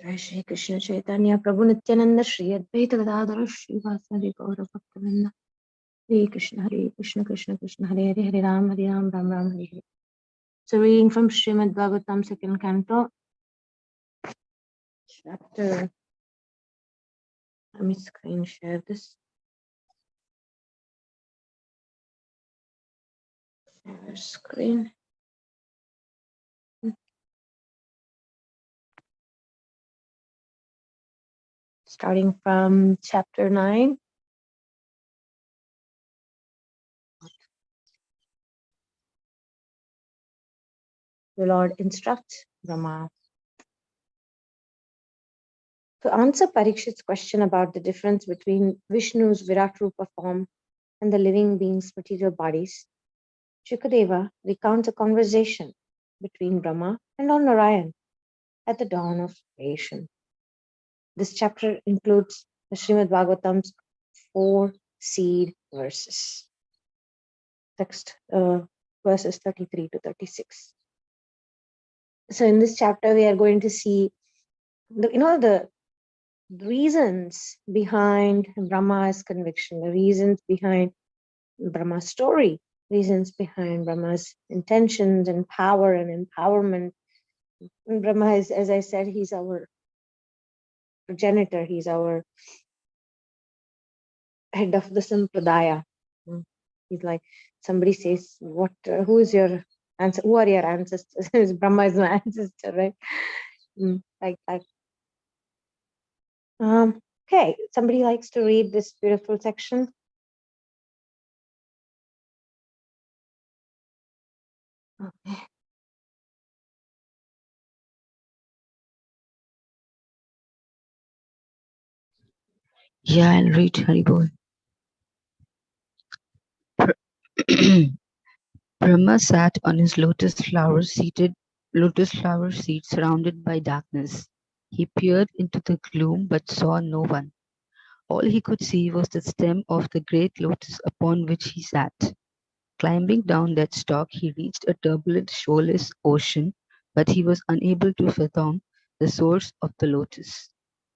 Jai Shri Krishna Chaitanya Prabhu Nityananda Shri Advaita Gadadhara Shri Vasadi Gaura Bhaktavinda Hare Krishna Krishna Krishna Hare Hare Hare Ram Ram Ram Hare Hare. So reading from Srimad Bhagavatam second canto, chapter. Let me screen share this. Share screen. Starting from chapter 9. The Lord instructs Brahma. To answer Parikshit's question about the difference between Vishnu's Virat Rupa form and the living being's material bodies, Shukadeva recounts a conversation between Brahma and Lord Narayan at the dawn of creation. This chapter includes the Srimad Bhagavatam's 4 seed verses. Text verses 33 to 36. So in this chapter, we are going to see the reasons behind Brahma's conviction, the reasons behind Brahma's story, reasons behind Brahma's intentions and power and empowerment. And Brahma is, as I said, he's our progenitor, he's our head of the Sampradaya. He's like, somebody says, who is your ancestor? Who are your ancestors? Brahma is my ancestor, right? Like that. Okay, somebody likes to read this beautiful section? Okay. Yeah, I'll read Haribol. Brahma sat on his lotus flower seat surrounded by darkness. He peered into the gloom but saw no one. All he could see was the stem of the great lotus upon which he sat. Climbing down that stalk, he reached a turbulent, shoreless ocean, but he was unable to fathom the source of the lotus.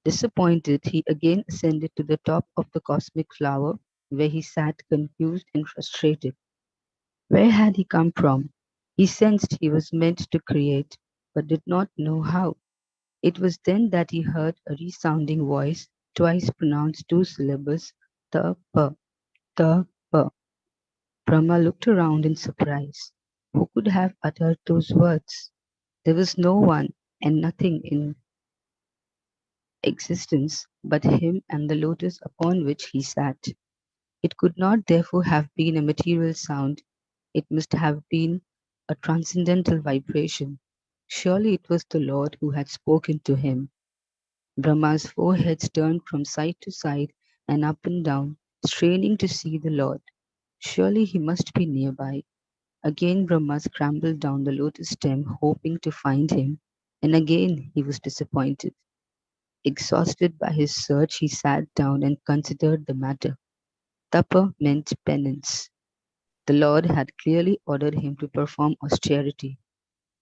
Disappointed, he again ascended to the top of the cosmic flower, where he sat confused and frustrated. Where had he come from? He sensed he was meant to create, but did not know how. It was then that he heard a resounding voice, twice pronounced 2 syllables, the pa, the pa. Brahma looked around in surprise. Who could have uttered those words? There was no one and nothing in existence but him and the lotus upon which he sat. It could not therefore have been a material sound. It must have been a transcendental vibration. Surely it was the Lord who had spoken to him. Brahma's four heads turned from side to side and up and down, straining to see the Lord. Surely he must be nearby. Again Brahma scrambled down the lotus stem, hoping to find him, and again he was disappointed. Exhausted by his search, he sat down and considered the matter. Tapa meant penance. The Lord had clearly ordered him to perform austerity.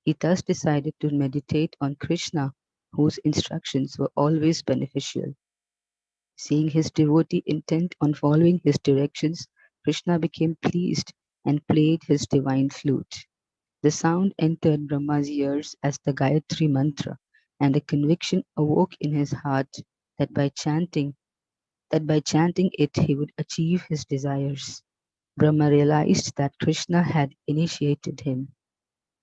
He thus decided to meditate on Krishna, whose instructions were always beneficial. Seeing his devotee intent on following his directions, Krishna became pleased and played his divine flute. The sound entered Brahma's ears as the Gayatri mantra, and a conviction awoke in his heart that by chanting it he would achieve his desires. Brahma realized that Krishna had initiated him.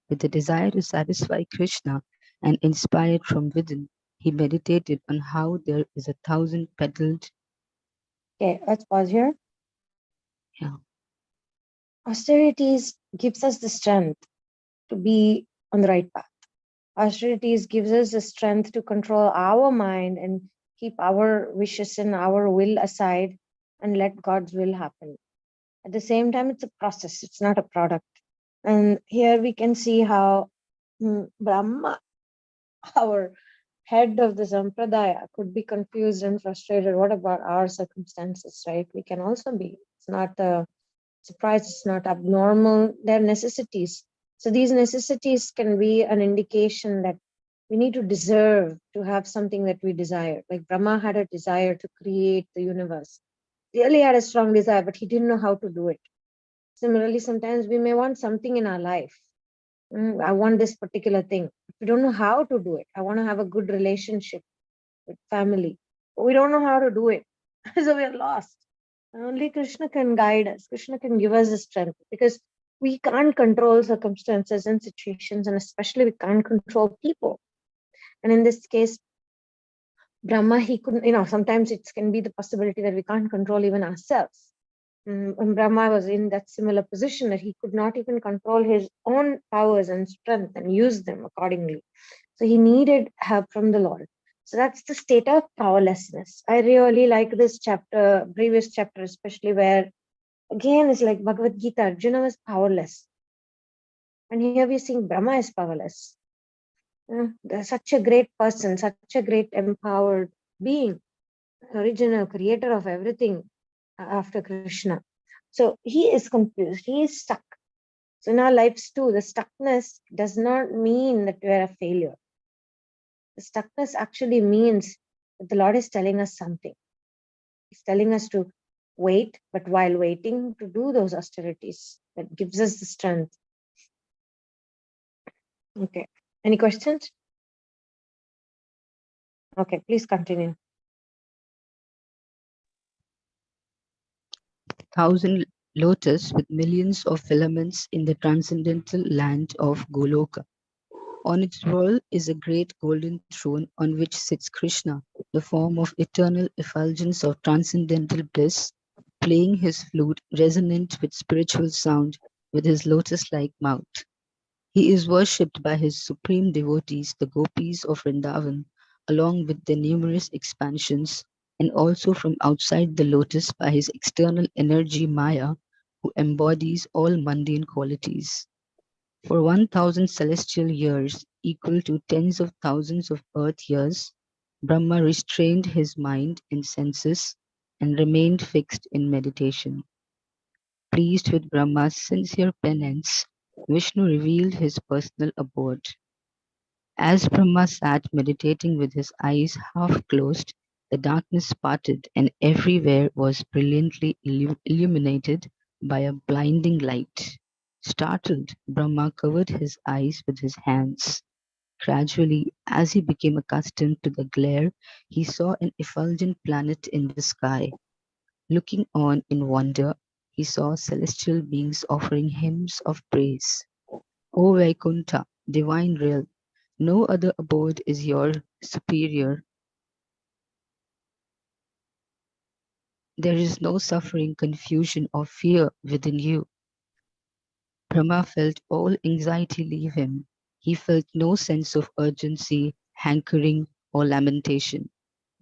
With the desire to satisfy Krishna and inspired from within, he meditated on how there is 1,000-petaled. Okay, let's pause here. Yeah. Austerities gives us the strength to be on the right path. Austerities gives us the strength to control our mind and keep our wishes and our will aside and let God's will happen. At the same time, it's a process, it's not a product. And here we can see how Brahma, our head of the Sampradaya, could be confused and frustrated. What about our circumstances, right? We can also be. It's not a surprise, it's not abnormal. They're necessities. So these necessities can be an indication that We need to deserve to have something that we desire. Like Brahma had a desire to create the universe. Really had a strong desire, but he didn't know how to do it. Similarly, sometimes we may want something in our life. I want this particular thing. We don't know how to do it. I want to have a good relationship with family. But we don't know how to do it. So we are lost. Only Krishna can guide us. Krishna can give us the strength because we can't control circumstances and situations, and especially we can't control people. And in this case, Brahma, he couldn't, sometimes it can be the possibility that we can't control even ourselves. And Brahma was in that similar position that he could not even control his own powers and strength and use them accordingly. So he needed help from the Lord. So that's the state of powerlessness. I really like this chapter, previous chapter, especially where again it's like Bhagavad Gita, Arjuna was powerless. And here we're seeing Brahma is powerless. They're such a great person, such a great empowered being, original creator of everything after Krishna. So he is confused, he is stuck. So in our lives too, the stuckness does not mean that we are a failure. The stuckness actually means that the Lord is telling us something. He's telling us to wait, but while waiting, to do those austerities that gives us the strength. Okay. Any questions? Okay, please continue. Thousand lotus with millions of filaments in the transcendental land of Goloka. On its wall is a great golden throne on which sits Krishna, the form of eternal effulgence of transcendental bliss, playing his flute resonant with spiritual sound with his lotus like mouth. He is worshipped by his supreme devotees, the gopis of Vrindavan, along with their numerous expansions, and also from outside the lotus by his external energy Maya, who embodies all mundane qualities. For 1,000 celestial years, equal to tens of thousands of earth years, Brahma restrained his mind and senses and remained fixed in meditation. Pleased with Brahma's sincere penance, Vishnu revealed his personal abode. As Brahma sat meditating with his eyes half closed, the darkness parted and everywhere was brilliantly illuminated by a blinding light. Startled, Brahma covered his eyes with his hands. Gradually, as he became accustomed to the glare, he saw an effulgent planet in the sky. Looking on in wonder, he saw celestial beings offering hymns of praise. O Vaikunta, divine realm, no other abode is your superior. There is no suffering, confusion, or fear within you. Brahma felt all anxiety leave him. He felt no sense of urgency, hankering, or lamentation.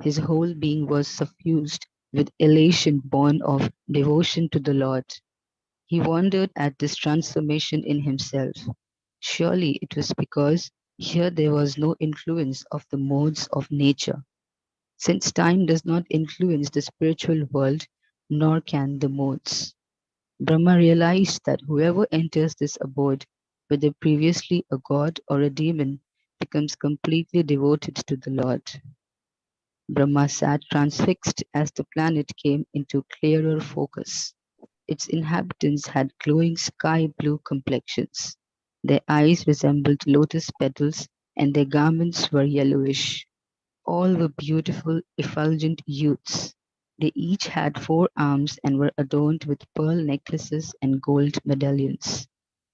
His whole being was suffused with elation born of devotion to the Lord. He wondered at this transformation in himself. Surely it was because here there was no influence of the modes of nature. Since time does not influence the spiritual world, nor can the modes. Brahma realized that whoever enters this abode, whether previously a god or a demon, becomes completely devoted to the Lord. Brahma sat transfixed as the planet came into clearer focus. Its inhabitants had glowing sky blue complexions. Their eyes resembled lotus petals, and their garments were yellowish. All were beautiful, effulgent youths. They each had 4 arms and were adorned with pearl necklaces and gold medallions.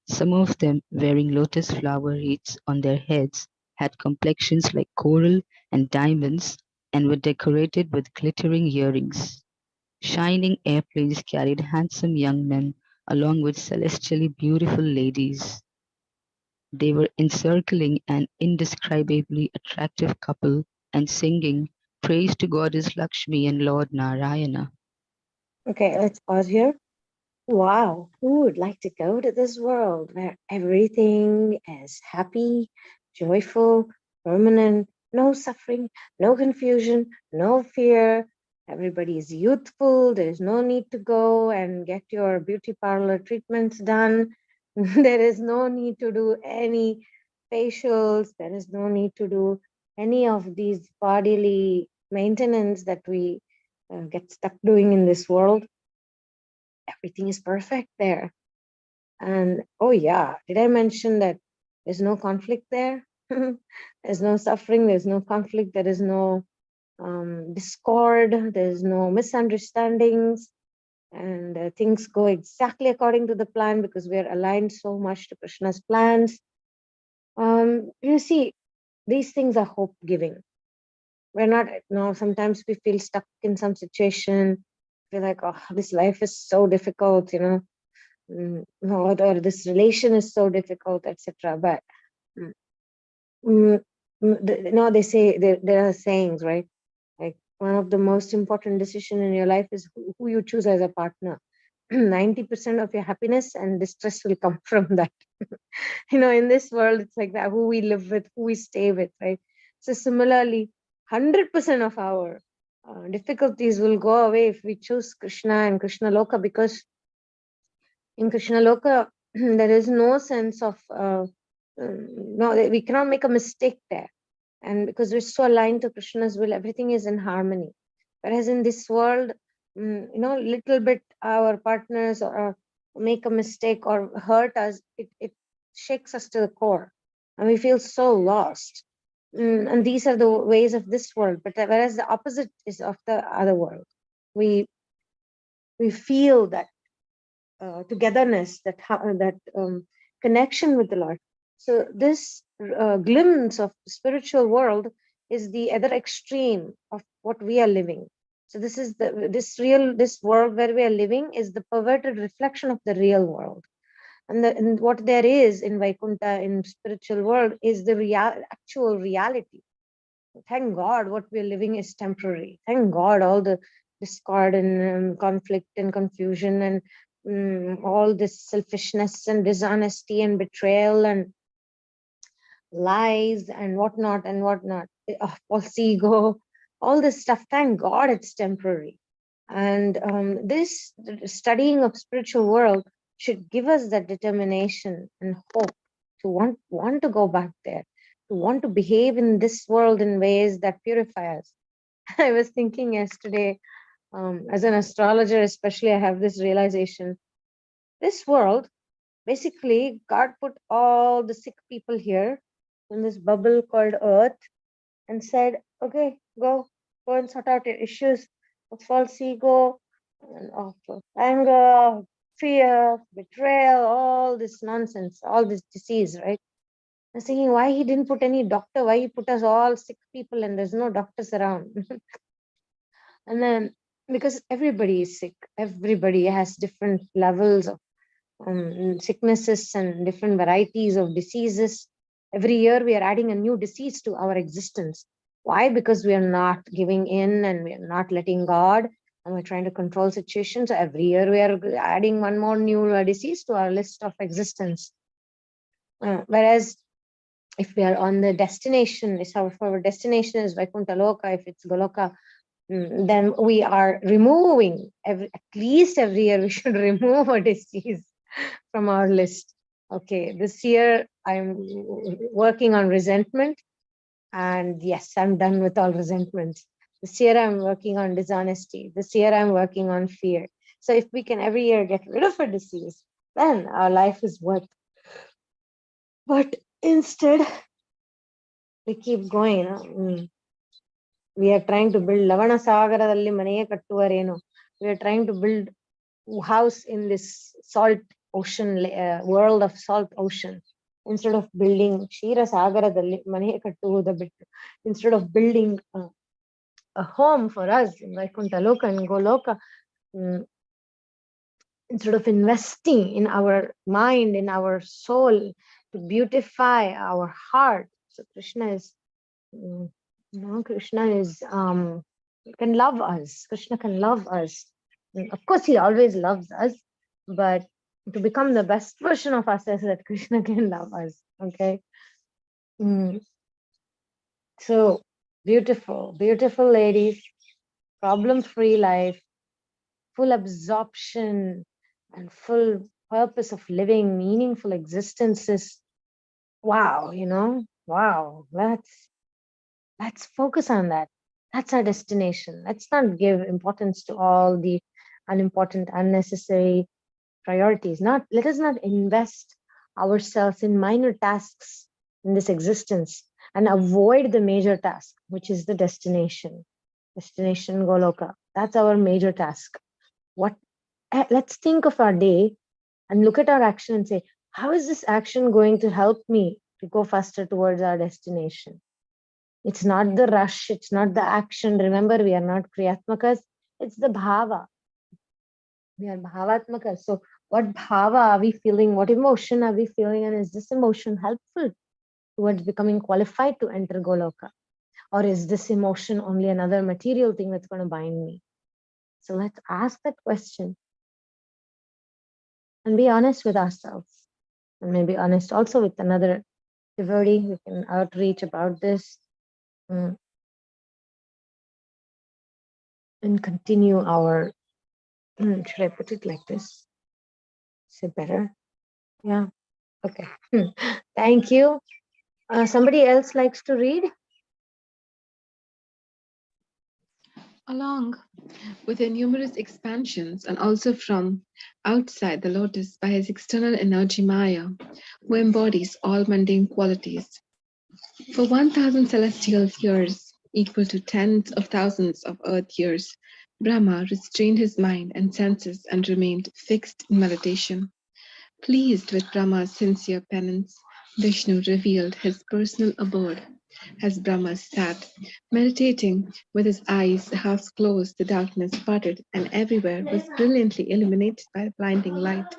Some of them, wearing lotus flower wreaths on their heads, had complexions like coral and diamonds and were decorated with glittering earrings. Shining airplanes carried handsome young men along with celestially beautiful ladies. They were encircling an indescribably attractive couple and singing praise to Goddess Lakshmi and Lord Narayana. Okay, let's pause here. Wow, who would like to go to this world where everything is happy, joyful, permanent, no suffering, no confusion, no fear? Everybody is youthful. There's no need to go and get your beauty parlor treatments done. There is no need to do any facials. There is no need to do any of these bodily maintenance that we get stuck doing in this world. Everything is perfect there. And oh yeah, did I mention that there's no conflict there? There's no suffering, there's no conflict, there is no discord, there's no misunderstandings, and things go exactly according to the plan because we are aligned so much to Krishna's plans. You see, these things are hope giving. We're not, sometimes we feel stuck in some situation, feel like, oh, this life is so difficult, or this relation is so difficult, etc. But mm, they say there are sayings, right? Like one of the most important decision in your life is who you choose as a partner. 90% of your happiness and distress will come from that. In this world, it's like that, who we live with, who we stay with, right? So similarly, 100% of our difficulties will go away if we choose Krishna and Krishna Loka, because in Krishna Loka, there is no sense of, no, we cannot make a mistake there. And because we're so aligned to Krishna's will, everything is in harmony. Whereas in this world, little bit our partners or make a mistake or hurt us, it shakes us to the core, and we feel so lost. And these are the ways of this world. But whereas the opposite is of the other world, we feel that togetherness, that connection with the Lord. So this glimpse of the spiritual world is the other extreme of what we are living. So this is this world where we are living is the perverted reflection of the real world. And what there is in Vaikuntha, in spiritual world, is the actual reality. Thank God what we're living is temporary. Thank God all the discord and conflict and confusion and all this selfishness and dishonesty and betrayal and lies and whatnot, false ego, all this stuff. Thank God it's temporary. And this studying of spiritual world should give us that determination and hope to want to go back there, to want to behave in this world in ways that purify us. I was thinking yesterday, as an astrologer especially, I have this realization. This world, basically, God put all the sick people here in this bubble called Earth and said, okay, go and sort out your issues of false ego, and of anger, fear, betrayal, all this nonsense, all this disease, right? I was thinking why he didn't put any doctor, why he put us all sick people and there's no doctors around. And then because everybody is sick, everybody has different levels of sicknesses and different varieties of diseases. Every year we are adding a new disease to our existence. Why? Because we are not giving in and we are not letting God, and we're trying to control situations. So every year we are adding one more new disease to our list of existence. Whereas if we are on the destination, if our destination is Vaikuntha Loka, if it's Goloka, then we are removing, at least every year we should remove a disease from our list. Okay, this year I'm working on resentment, and yes, I'm done with all resentment. This year I'm working on dishonesty. This year I'm working on fear. So if we can every year get rid of a disease, then our life is worth. But instead, we keep going. We are trying to build Lavana Sagaradalli Maneya Kattuvareno. We are trying to build house in this salt ocean, world of salt ocean, instead of building Shira Sagaradalli Maneya Kattuvuda Bittu. Instead of building a home for us in Vaikuntha Loka and Goloka, instead of investing in our mind, in our soul, to beautify our heart. So Krishna is can love us. Krishna can love us. Of course, he always loves us, but to become the best version of ourselves, that Krishna can love us. Okay. So beautiful, beautiful ladies, problem-free life, full absorption and full purpose of living meaningful existences. Wow, wow. Let's focus on that. That's our destination. Let's not give importance to all the unimportant, unnecessary priorities. Not Let us not invest ourselves in minor tasks in this existence and avoid the major task, which is the destination. Destination Goloka. That's our major task. What Let's think of our day and look at our action and say, how is this action going to help me to go faster towards our destination? It's not the rush, it's not the action. Remember, we are not Kriyatmakas, it's the bhava. We are bhavatmakas. So, what bhava are we feeling? What emotion are we feeling? And is this emotion helpful towards becoming qualified to enter Goloka? Or is this emotion only another material thing that's going to bind me? So, let's ask that question and be honest with ourselves. And maybe honest also with another devotee. We can outreach about this. And continue our, should I put it like this? Is it better? Yeah. Okay. Thank you. Somebody else likes to read? Along with their numerous expansions and also from outside the lotus by his external energy Maya, who embodies all mundane qualities. For 1,000 celestial years, equal to tens of thousands of earth years, Brahma restrained his mind and senses and remained fixed in meditation. Pleased with Brahma's sincere penance, Vishnu revealed his personal abode. As Brahma sat, meditating with his eyes half closed, the darkness parted, and everywhere was brilliantly illuminated by a blinding light.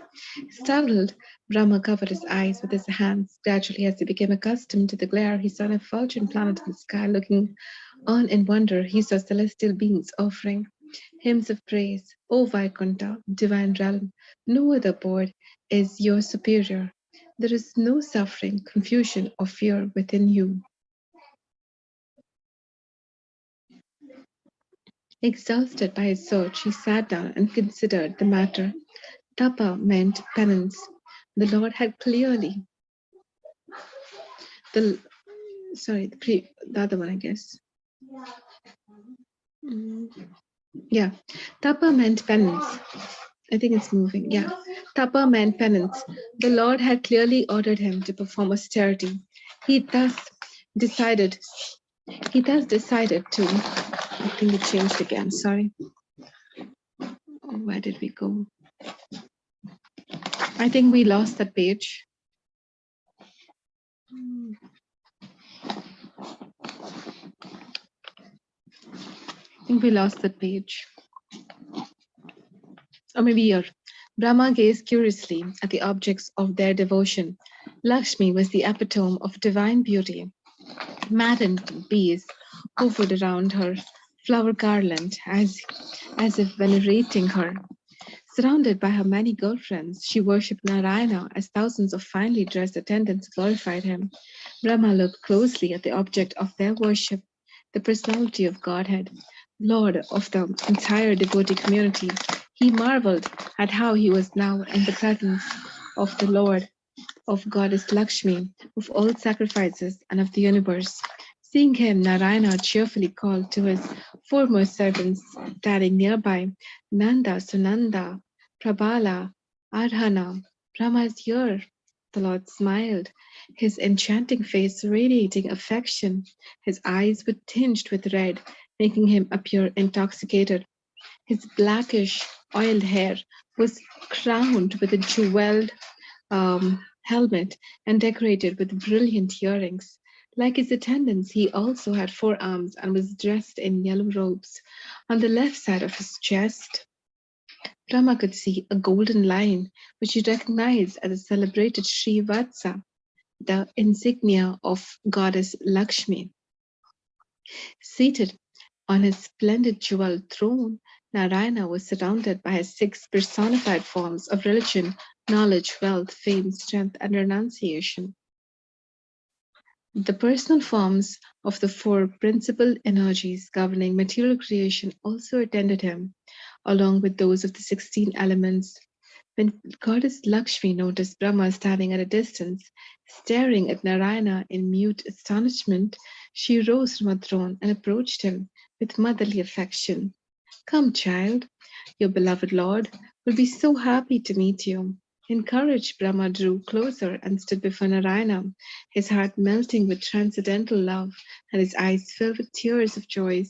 Startled, Brahma covered his eyes with his hands. Gradually, as he became accustomed to the glare, he saw an effulgent planet in the sky. Looking on in wonder, he saw celestial beings offering hymns of praise. O Vaikuntha, divine realm, no other abode is your superior. There is no suffering, confusion, or fear within you. Exhausted by his search, he sat down and considered the matter. Tapa meant penance. The Lord had clearly the other one, I guess. Yeah, tapa meant penance. I think it's moving. Yeah, tapa meant penance. The Lord had clearly ordered him to perform austerity. He thus decided. He thus decided to. I think it changed again. Sorry. Where did we go? I think we lost that page. I think we lost that page. Or maybe here. Brahma gazed curiously at the objects of their devotion. Lakshmi was the epitome of divine beauty. Maddened bees hovered around her flower garland as if venerating her. Surrounded by her many girlfriends, she worshipped Narayana as thousands of finely dressed attendants glorified him. Brahma looked closely at the object of their worship, the personality of Godhead, Lord of the entire devotee community. He marveled at how he was now in the presence of the Lord, of Goddess Lakshmi, of all sacrifices and of the universe. Seeing him, Narayana cheerfully called to his foremost servants standing nearby, Nanda, Sunanda, Prabhala, Arhana, Brahma is here. The Lord smiled, his enchanting face radiating affection. His eyes were tinged with red, making him appear intoxicated. His blackish, oiled hair was crowned with a jeweled helmet and decorated with brilliant earrings. Like his attendants, he also had 4 arms and was dressed in yellow robes. On the left side of his chest, Brahma could see a golden lion, which he recognized as the celebrated Srivatsa, the insignia of goddess Lakshmi. Seated on his splendid jeweled throne, Narayana was surrounded by his 6 personified forms of religion, knowledge, wealth, fame, strength, and renunciation. The personal forms of the 4 principal energies governing material creation also attended him, along with those of the 16 elements. When goddess Lakshmi noticed Brahma standing at a distance, staring at Narayana in mute astonishment, she rose from her throne and approached him with motherly affection. Come, child, your beloved lord will be so happy to meet you. Encouraged, Brahma drew closer and stood before Narayana, his heart melting with transcendental love and his eyes filled with tears of joy.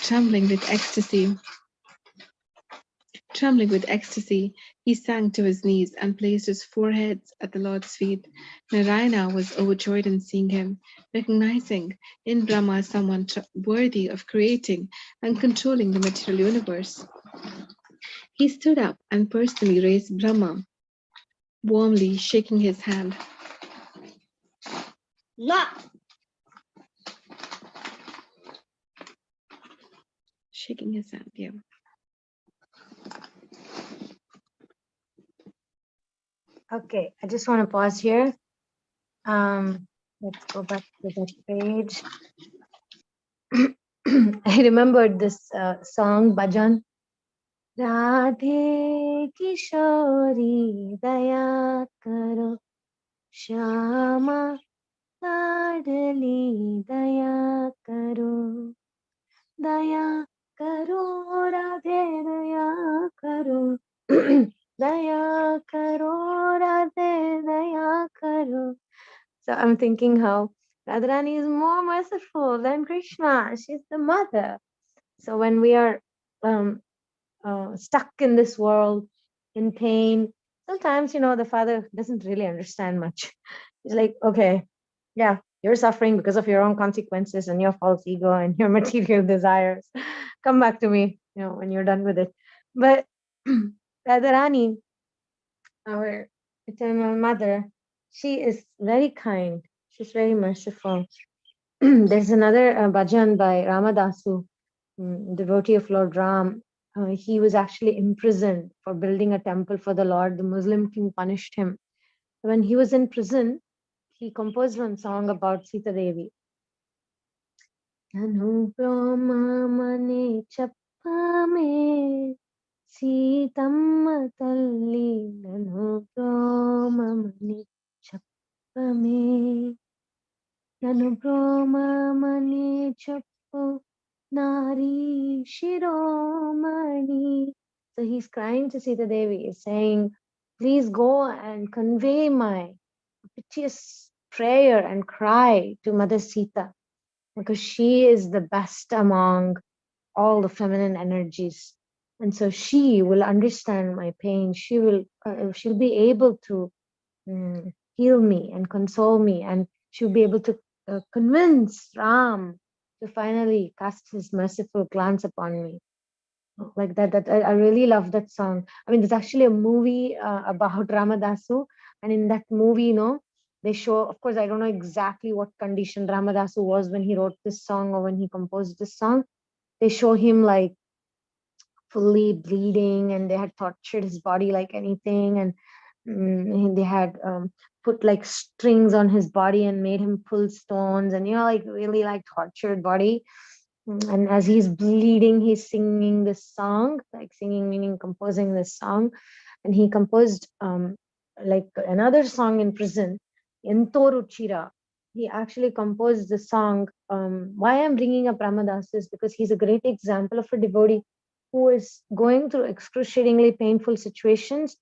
Trembling with ecstasy, Trembling with ecstasy, he sank to his knees and placed his forehead at the Lord's feet. Narayana was overjoyed in seeing him, recognizing in Brahma someone worthy of creating and controlling the material universe. He stood up and personally raised Brahma, warmly shaking his hand. Shaking his hand, yeah. Okay, I just want to pause here. Let's go back to that page. I remembered this song, Bhajan. Radhe Kishori Daya Karo Shama Ladali Daya Karo Daya Karo Radhe Daya Karo Daya Karo Radhe Daya Karo. So I'm thinking how Radharani is more merciful than Krishna. She's the mother. So when we are stuck in this world in pain, sometimes, the father doesn't really understand much. He's like, okay, yeah, you're suffering because of your own consequences and your false ego and your material desires. Come back to me, when you're done with it. But Radharani, our eternal mother, she is very kind. She's very merciful. There's another bhajan by Ramadasu, devotee of Lord Ram. He was actually imprisoned for building a temple for the Lord. The Muslim king punished him. When he was in prison, he composed one song about Sita Devi. Anu Brahma Mane Chappame Sitamma Talli Nanu Brahma Mane Chappame Nanu Brahma Mane Chappu Nari Shiromani. So he's crying to Sita Devi, saying, please go and convey my piteous prayer and cry to Mother Sita, because she is the best among all the feminine energies. And so she will understand my pain. She'll be able to heal me and console me, and she'll be able to convince Ram to finally cast his merciful glance upon me. Like that I really love that song. I mean, there's actually a movie about Ramadasu, and in that movie, they show, of course, I don't know exactly what condition Ramadasu was when he wrote this song or when he composed this song. They show him like fully bleeding, and they had tortured his body like anything, and they had put like strings on his body and made him pull stones, and like really like tortured body. And as he's bleeding, he's singing this song, like singing meaning composing this song. And he composed like another song in prison, Entoru Chira. He actually composed the song. Why I'm bringing up Ramadas is because he's a great example of a devotee who is going through excruciatingly painful situations,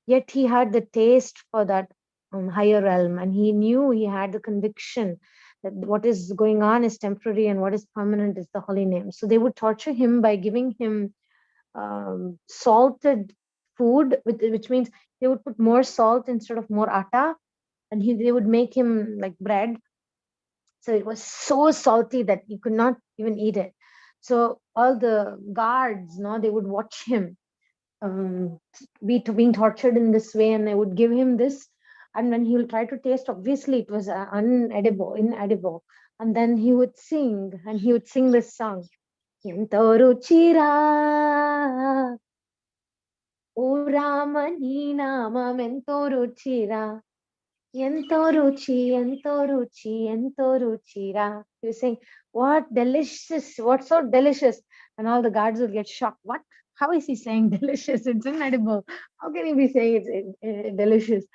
yet he had the taste for that higher realm, and he knew, he had the conviction that what is going on is temporary and what is permanent is the holy name. So they would torture him by giving him salted food, which means they would put more salt instead of more atta, and they would make him like bread. So it was so salty that you could not even eat it. So all the guards, they would watch him being tortured in this way, and I would give him this, and when he will try to taste, obviously it was inedible, and then he would sing, this song, "Ento ruchira, O Rama ni namam ento ruchira, ento ruchi, ento ruchi, ento ruchira." He was saying, what delicious, what so delicious, and all the guards would get shocked. What? how is he saying delicious? It's inedible. How can he be saying it's delicious?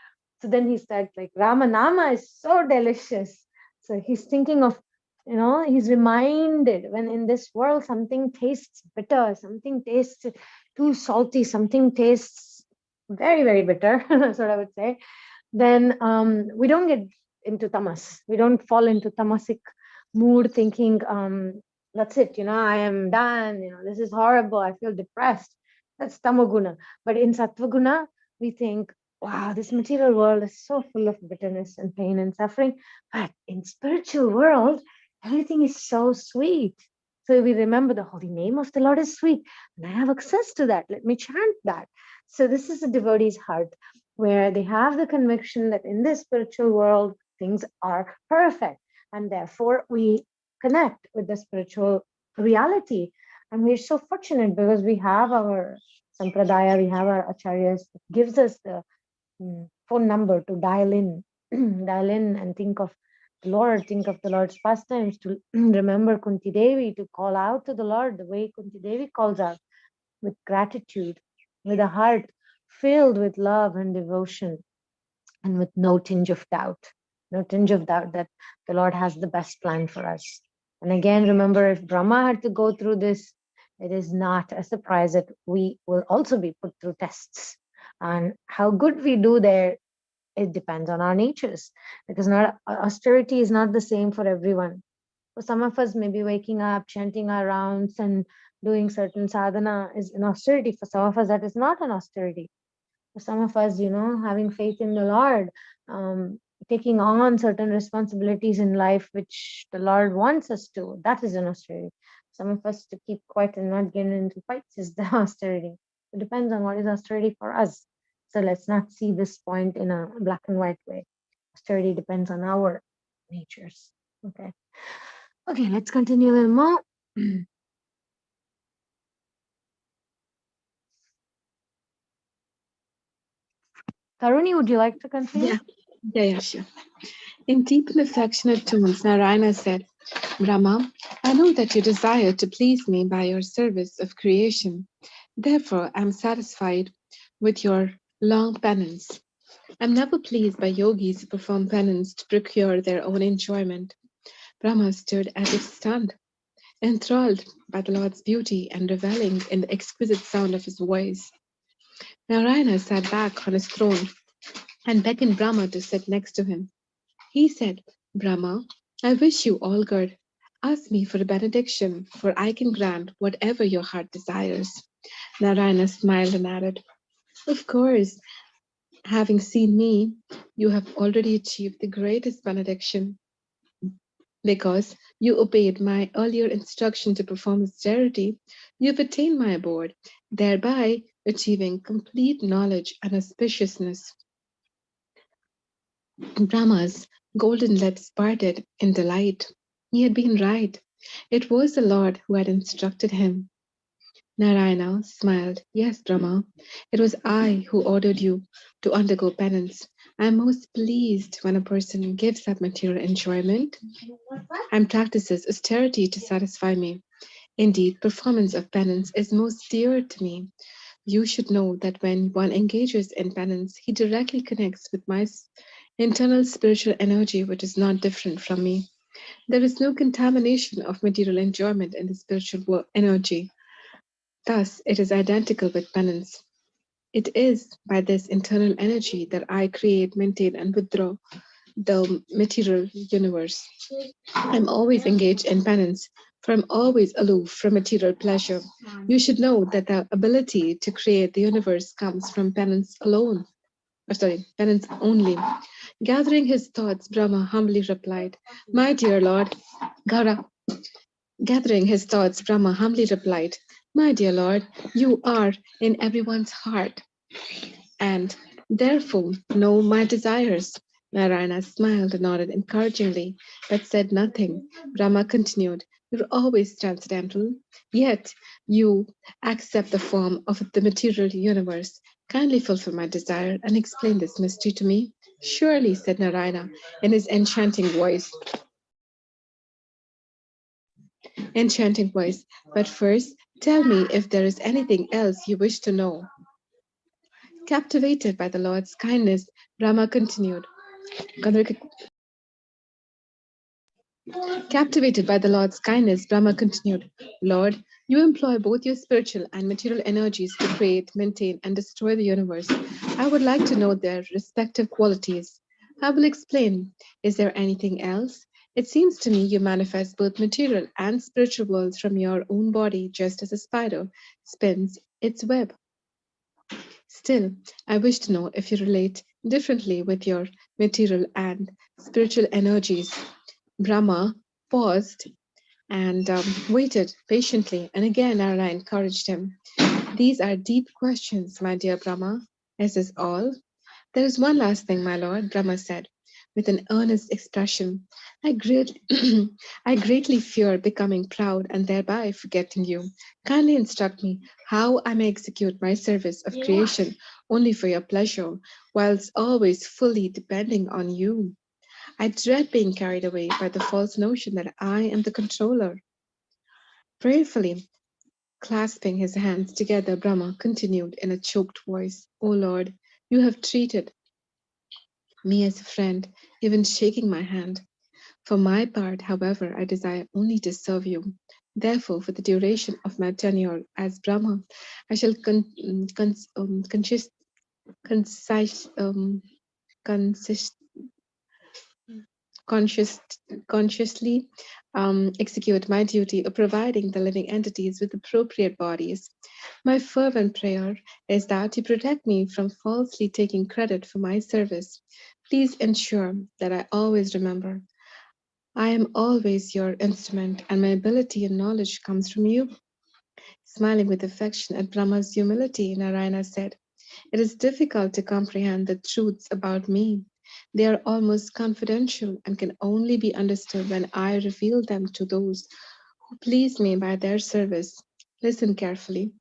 So then he starts like, Ramanama is so delicious. So he's thinking of, he's reminded when in this world something tastes bitter, something tastes too salty, something tastes very, very bitter, that's what I would say. Then we don't get into tamas. We don't fall into tamasic mood thinking, that's it, I am done, this is horrible, I feel depressed. That's tamaguna. But in sattvaguna, we think, wow, this material world is so full of bitterness and pain and suffering. But in spiritual world, everything is so sweet. So we remember the holy name of the Lord is sweet, and I have access to that. Let me chant that. So this is a devotee's heart, where they have the conviction that in this spiritual world, things are perfect. And therefore, we connect with the spiritual reality. And we're so fortunate because we have our sampradaya, we have our acharyas, it gives us the phone number to dial in, dial in and think of the Lord, think of the Lord's pastimes, to remember Kunti Devi, to call out to the Lord the way Kunti Devi calls out, with gratitude, with a heart filled with love and devotion, and with no tinge of doubt, no tinge of doubt that the Lord has the best plan for us. And again, remember, if Brahma had to go through this, it is not a surprise that we will also be put through tests. And how good we do there, it depends on our natures, because not austerity is not the same for everyone. For some of us, maybe waking up, chanting our rounds, and doing certain sadhana is an austerity. For some of us, that is not an austerity. For some of us, having faith in the Lord, taking on certain responsibilities in life which the Lord wants us to, that is an austerity. Some of us to keep quiet and not get into fights is the austerity. It depends on what is austerity for us. So let's not see this point in a black and white way. Austerity depends on our natures. Okay. Okay, let's continue a little more. Taruni, would you like to continue? Yeah, sure. In deep and affectionate tones, Narayana said, Brahma, I know that you desire to please me by your service of creation. Therefore, I am satisfied with your long penance. I am never pleased by yogis who perform penance to procure their own enjoyment. Brahma stood as if stunned, enthralled by the Lord's beauty and reveling in the exquisite sound of his voice. Narayana sat back on his throne and beckoned Brahma to sit next to him. He said, Brahma, I wish you all good. Ask me for a benediction, for I can grant whatever your heart desires. Narayana smiled and added, Of course, having seen me, you have already achieved the greatest benediction, because you obeyed my earlier instruction to perform austerity. You have attained my abode, thereby achieving complete knowledge and auspiciousness. Brahma's golden lips parted in delight. He had been right. It was the Lord who had instructed him. Narayana smiled. Yes, Brahma, it was I who ordered you to undergo penance. I am most pleased when a person gives up material enjoyment and practices austerity to satisfy me. Indeed, performance of penance is most dear to me. You should know that when one engages in penance, he directly connects with my internal spiritual energy, which is not different from me. There is no contamination of material enjoyment in the spiritual energy. Thus, it is identical with penance. It is by this internal energy that I create, maintain, and withdraw the material universe. I'm always engaged in penance, for I'm always aloof from material pleasure. You should know that the ability to create the universe comes from penance alone. Penance only. Gathering his thoughts, Brahma humbly replied, My dear Lord, Gaura. Gathering his thoughts, Brahma humbly replied, My dear Lord, you are in everyone's heart, and therefore know my desires. Narayana smiled and nodded encouragingly, but said nothing. Brahma continued, You're always transcendental, yet you accept the form of the material universe. Kindly fulfill my desire and explain this mystery to me. Surely, said Narayana in his enchanting voice. But first, Tell me if there is anything else you wish to know. Captivated by the Lord's kindness, Brahma continued. Captivated by the Lord's kindness, Brahma continued, Lord, you employ both your spiritual and material energies to create, maintain, and destroy the universe. I would like to know their respective qualities. I will explain. Is there anything else? It seems to me you manifest both material and spiritual worlds from your own body, just as a spider spins its web. Still, I wish to know if you relate differently with your material and spiritual energies. Brahma paused and waited patiently, and again Narayana encouraged him. These are deep questions, my dear Brahma. Is this all? There is one last thing, my lord, Brahma said, with an earnest expression. I, great, I greatly fear becoming proud and thereby forgetting you. Kindly instruct me how I may execute my service of creation only for your pleasure, whilst always fully depending on you. I dread being carried away by the false notion that I am the controller. Prayerfully clasping his hands together, Brahma continued in a choked voice, O Lord, you have treated me as a friend, even shaking my hand. For my part, however, I desire only to serve you. Therefore, for the duration of my tenure as Brahma, I shall concise, consist, conscious, consciously execute my duty of providing the living entities with appropriate bodies. My fervent prayer is that you protect me from falsely taking credit for my service. Please ensure that I always remember I am always your instrument, and my ability and knowledge comes from you. Smiling with affection at Brahma's humility, Narayana said, it is difficult to comprehend the truths about me. They are almost confidential and can only be understood when I reveal them to those who please me by their service. Listen carefully.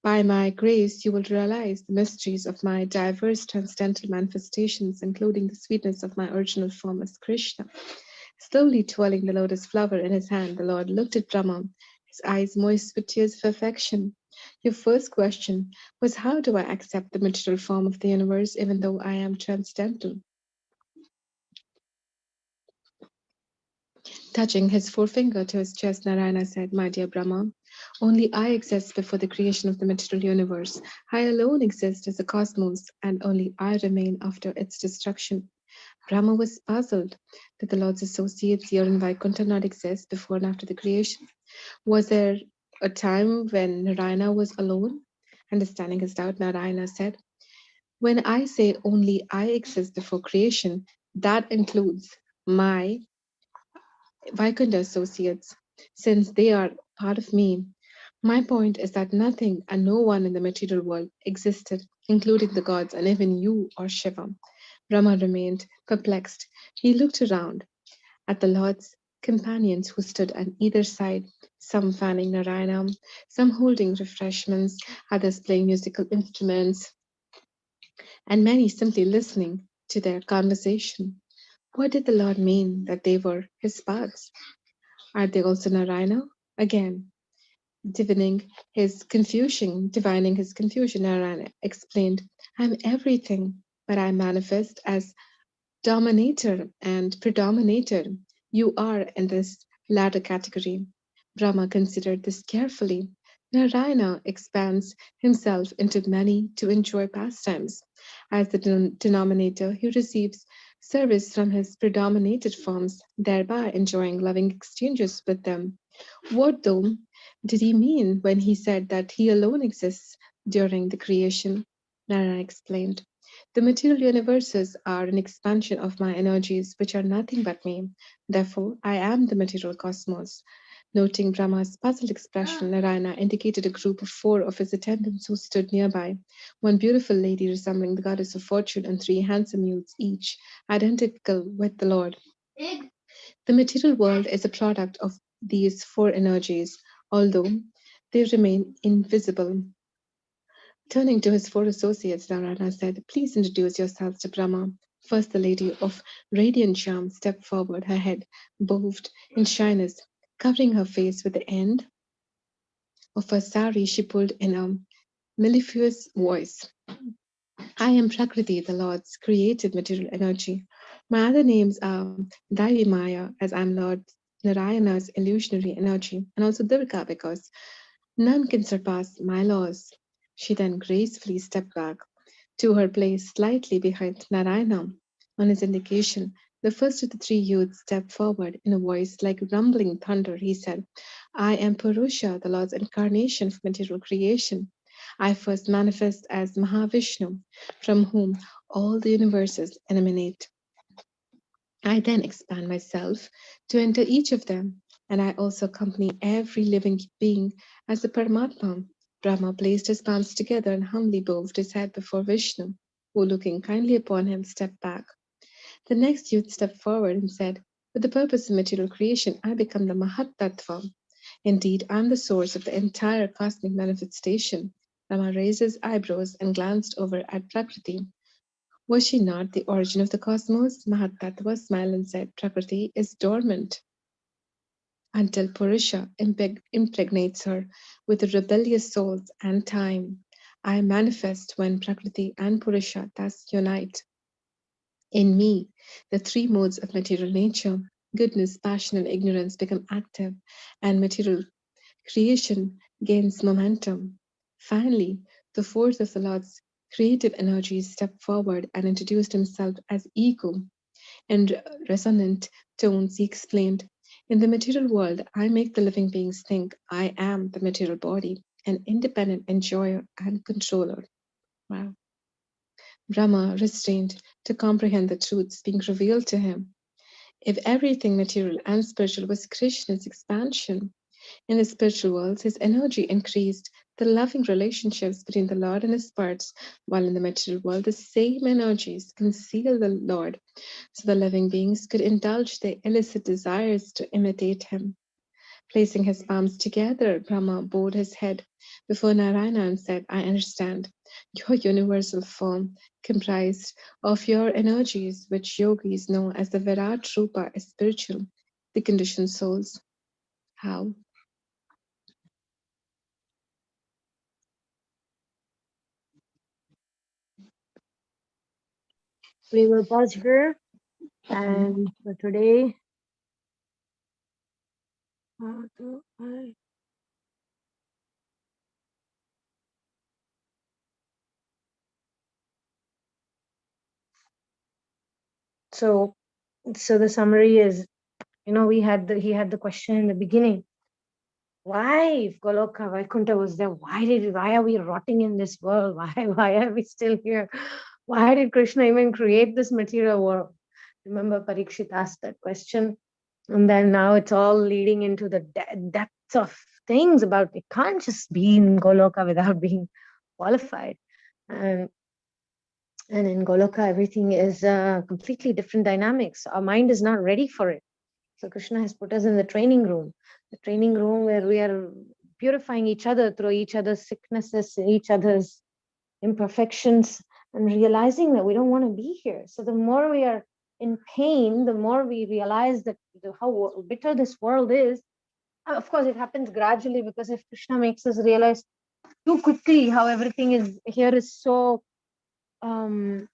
By my grace, you will realize the mysteries of my diverse transcendental manifestations, including the sweetness of my original form as Krishna. Slowly twirling the lotus flower in his hand, the Lord looked at Brahma, his eyes moist with tears of affection. Your first question was, how do I accept the material form of the universe even though I am transcendental? Touching his forefinger to his chest, Narayana said, my dear Brahma, only I exist before the creation of the material universe. I alone exist as a cosmos, and only I remain after its destruction. Brahma was puzzled. Did the Lord's associates here in Vaikuntha not exist before and after the creation? Was there a time when Narayana was alone? Understanding his doubt, Narayana said, when I say only I exist before creation, that includes my Vaikuntha associates, since they are part of me. My point is that nothing and no one in the material world existed, including the gods and even you or Shiva. Brahma remained perplexed. He looked around at the Lord's companions who stood on either side, some fanning Narayana, some holding refreshments, others playing musical instruments, and many simply listening to their conversation. What did the Lord mean that they were his paths? Are they also Narayana? Again, divining his confusion, Narayana explained, I'm everything, but I manifest as dominator and predominator. You are in this latter category. Brahma considered this carefully. Narayana expands himself into many to enjoy pastimes. As the denominator, he receives service from his predominated forms, thereby enjoying loving exchanges with them. What, though, did he mean when he said that he alone exists during the creation? Narayana explained. The material universes are an expansion of my energies, which are nothing but me. Therefore, I am the material cosmos. Noting Brahma's puzzled expression, Narayana indicated a group of 4 of his attendants who stood nearby. One beautiful lady resembling the goddess of fortune and 3 handsome youths, each identical with the Lord. The material world is a product of these 4 energies, although they remain invisible. Turning to his 4 associates, Narayana said, please introduce yourselves to Brahma. First, the lady of radiant charm stepped forward, her head bowed in shyness, covering her face with the end of her sari, she pulled in a mellifluous voice. I am Prakriti, the Lord's creative material energy. My other names are Daivi Maya, as I'm Lord Narayana's illusionary energy, and also Durga, because none can surpass my laws. She then gracefully stepped back to her place slightly behind Narayana. On his indication, the first of the three youths stepped forward in a voice like rumbling thunder. He said, I am Purusha, the Lord's incarnation for material creation. I first manifest as Mahavishnu, from whom all the universes emanate. I then expand myself to enter each of them, and I also accompany every living being as the Paramatma. Brahma placed his palms together and humbly bowed his head before Vishnu, who, looking kindly upon him, stepped back. The next youth stepped forward and said, for the purpose of material creation, I become the Mahat Tattva. Indeed, I am the source of the entire cosmic manifestation. Rama raised his eyebrows and glanced over at Prakriti. Was she not the origin of the cosmos? Mahatattva smiled and said, Prakriti is dormant until Purusha impregnates her with the rebellious souls and time. I manifest when Prakriti and Purusha thus unite. In me, the three modes of material nature, goodness, passion, and ignorance, become active, and material creation gains momentum. Finally, the fourth of the Lord's creative energies stepped forward and introduced himself as ego. In resonant tones, he explained, in the material world, I make the living beings think I am the material body, an independent enjoyer and controller. Wow. Brahma restrained to comprehend the truths being revealed to him. If everything material and spiritual was Krishna's expansion, in the spiritual world, his energy increased the loving relationships between the Lord and his parts, while in the material world, the same energies conceal the Lord, so the living beings could indulge their illicit desires to imitate him. Placing his palms together, Brahma bowed his head before Narayana and said, I understand. Your universal form, comprised of your energies, which yogis know as the Virat Rupa, is spiritual, the conditioned souls. How? We will pause here, and for today, so the summary is, he had the question in the beginning. Why, if Goloka Vaikuntha was there, why are we rotting in this world? Why are we still here? Why did Krishna even create this material world? Remember, Parikshit asked that question, and then now it's all leading into the depths of things about it can't just be in Goloka without being qualified, and in Goloka everything is completely different dynamics. Our mind is not ready for it. So Krishna has put us in the training room where we are purifying each other through each other's sicknesses, each other's imperfections, and realizing that we don't want to be here. So the more we are in pain, the more we realize that how bitter this world is. Of course, it happens gradually, because if Krishna makes us realize too quickly how everything is here is so um,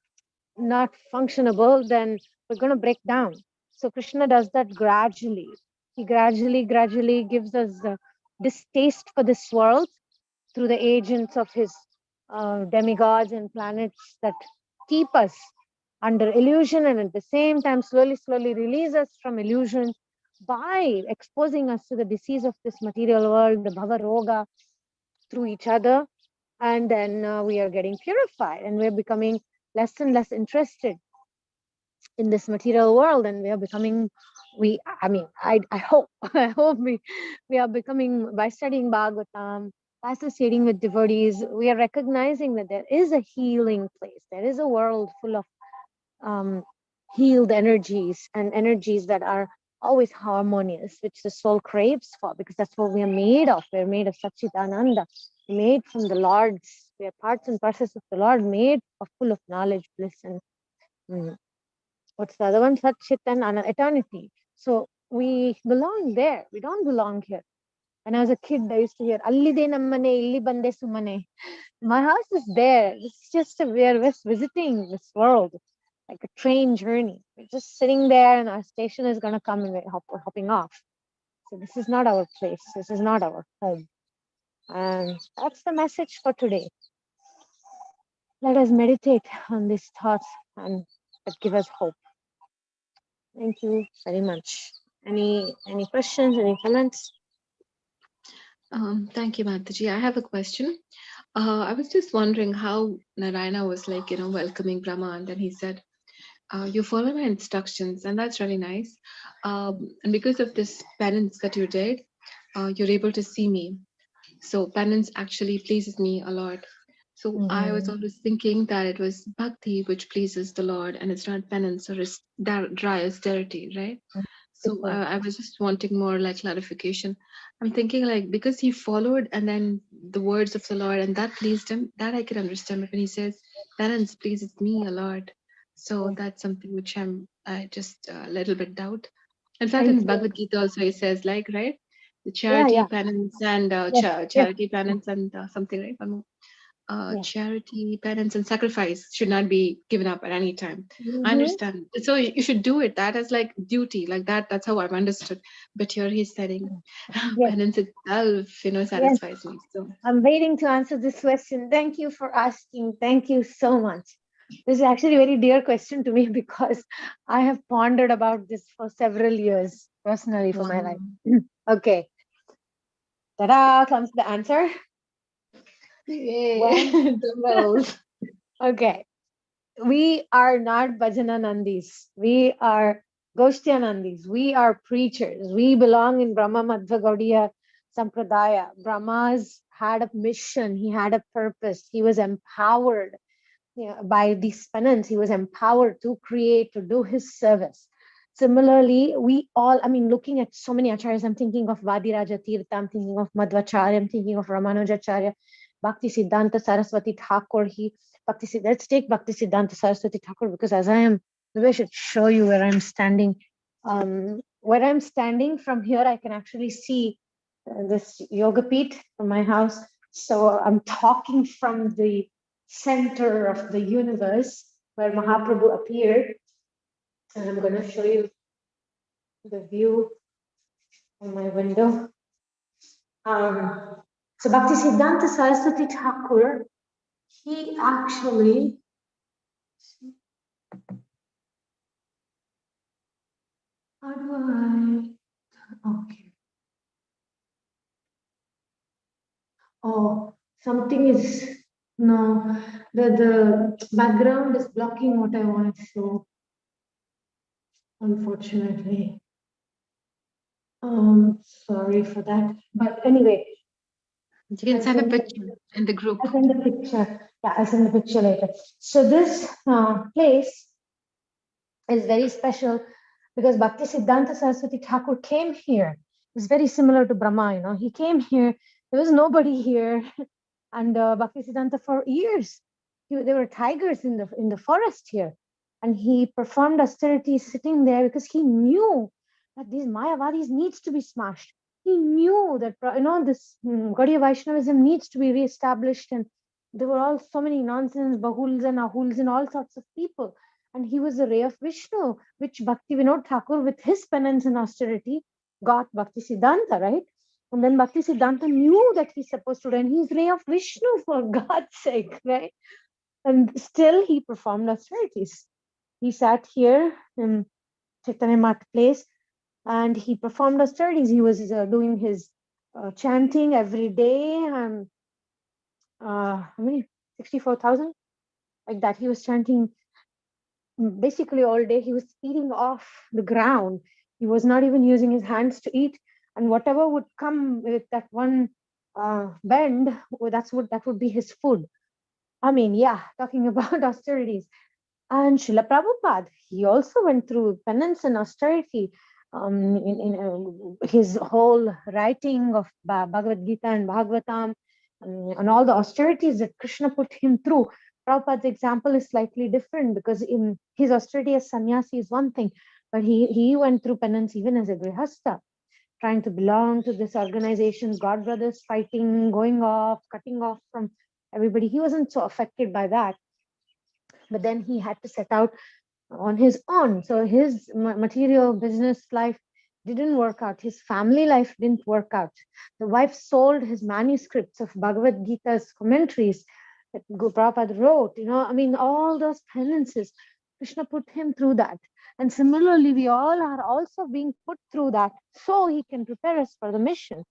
not functionable, then we're going to break down. So Krishna does that gradually. He gradually gives us the distaste for this world through the agents of his demigods and planets that keep us under illusion, and at the same time slowly release us from illusion by exposing us to the disease of this material world, the bhava roga, through each other. And then we are getting purified, and we're becoming less and less interested in this material world, and we are becoming I hope I hope we are becoming, by studying Bhagavatam, by associating with devotees, we are recognizing that there is a healing place, there is a world full of um, healed energies, and energies that are always harmonious, which the soul craves for, because that's what we are made of. We're made of Satchitananda, made from the Lord's, we are parts and parcels of the Lord, made of full of knowledge, bliss, and what's the other one? Sat Chit and eternity. So we belong there. We don't belong here. When I was a kid, I used to hear Allide nammane, illi bande sumane. My house is there. It's just we're just visiting this world, like a train journey. We're just sitting there, and our station is gonna come and we're hopping off. So this is not our place. This is not our home. And that's the message for today. Let us meditate on these thoughts and that give us hope. Thank you very much. Any questions? Any comments? Thank you, Mataji. I have a question. I was just wondering how Narayana was like, welcoming Brahma, and then he said, "You follow my instructions," and that's really nice. And because of this penance that you did, you're able to see me. So penance actually pleases me a lot. So I was always thinking that it was bhakti which pleases the Lord, and it's not penance or dry austerity, right? So I was just wanting more like clarification. I'm thinking like because he followed and then the words of the Lord and that pleased him, that I can understand. But when he says penance pleases me a lot, so that's something which I just a little bit doubt. In fact, in Bhagavad Gita also he says like right, the charity penance and charity penance and something right. One more. Charity, penance, and sacrifice should not be given up at any time. I understand. So you should do it. That is like duty, like that. That's how I've understood. But here he's saying penance itself, satisfies me. So I'm waiting to answer this question. Thank you for asking. Thank you so much. This is actually a very dear question to me because I have pondered about this for several years personally for my life. Okay. Ta-da, comes the answer. Okay. We are not Bhajananandis. We are Goshtyanandis. We are preachers. We belong in Brahma Madhva Gaudiya Sampradaya. Brahma's had a mission. He had a purpose. He was empowered by this penance. He was empowered to create, to do his service. Similarly, we all, looking at so many acharyas, I'm thinking of Vadiraja Tirtha, I'm thinking of Madhvacharya, I'm thinking of Ramanujacharya, Bhakti Siddhanta Saraswati Thakur. Let's take Bhakti Siddhanta Saraswati Thakur because as I am, maybe I should show you where I'm standing. Where I'm standing from here, I can actually see this yoga pit from my house. So I'm talking from the center of the universe where Mahaprabhu appeared. And I'm going to show you the view on my window. So Bhakti Siddhanta Saraswati Thakur, he actually okay. Oh, something is, no, the background is blocking what I want to show, unfortunately. Sorry for that. But anyway. you can send a picture in the group. I'll send the picture. Yeah, I'll send the picture later. So this place is very special because Bhakti Siddhanta Saraswati Thakur came here. It's very similar to Brahma, He came here. There was nobody here. And Bhakti Siddhanta for years, there were tigers in the forest here. And he performed austerities sitting there because he knew that these Mayavadis needs to be smashed. He knew that, this Gaudiya Vaishnavism needs to be reestablished. And there were all so many nonsense, Bahuls and Ahuls and all sorts of people. And he was a ray of Vishnu, which Bhakti Vinod Thakur, with his penance and austerity, got Bhakti Siddhanta, right? And then Bhakti Siddhanta knew that he's supposed to, and he's ray of Vishnu for God's sake, right? And still he performed austerities. He sat here in Chaitanya Mat place and he performed austerities. He was doing his chanting every day. How many? 64,000? Like that. He was chanting basically all day. He was eating off the ground. He was not even using his hands to eat. And whatever would come with that one bend, that would be his food. Talking about austerities. And Srila Prabhupada, he also went through penance and austerity in his whole writing of Bhagavad Gita and Bhagavatam, and all the austerities that Krishna put him through. Prabhupada's example is slightly different because in his austerity as sannyasi is one thing, but he went through penance even as a grihastha. trying to belong to this organization, God brothers fighting, going off, cutting off from everybody. He wasn't so affected by that. But then he had to set out on his own. So his material business life didn't work out. His family life didn't work out. The wife sold his manuscripts of Bhagavad Gita's commentaries that Prabhupada wrote. I mean, all those penances, Krishna put him through that. And similarly, we all are also being put through that so he can prepare us for the mission.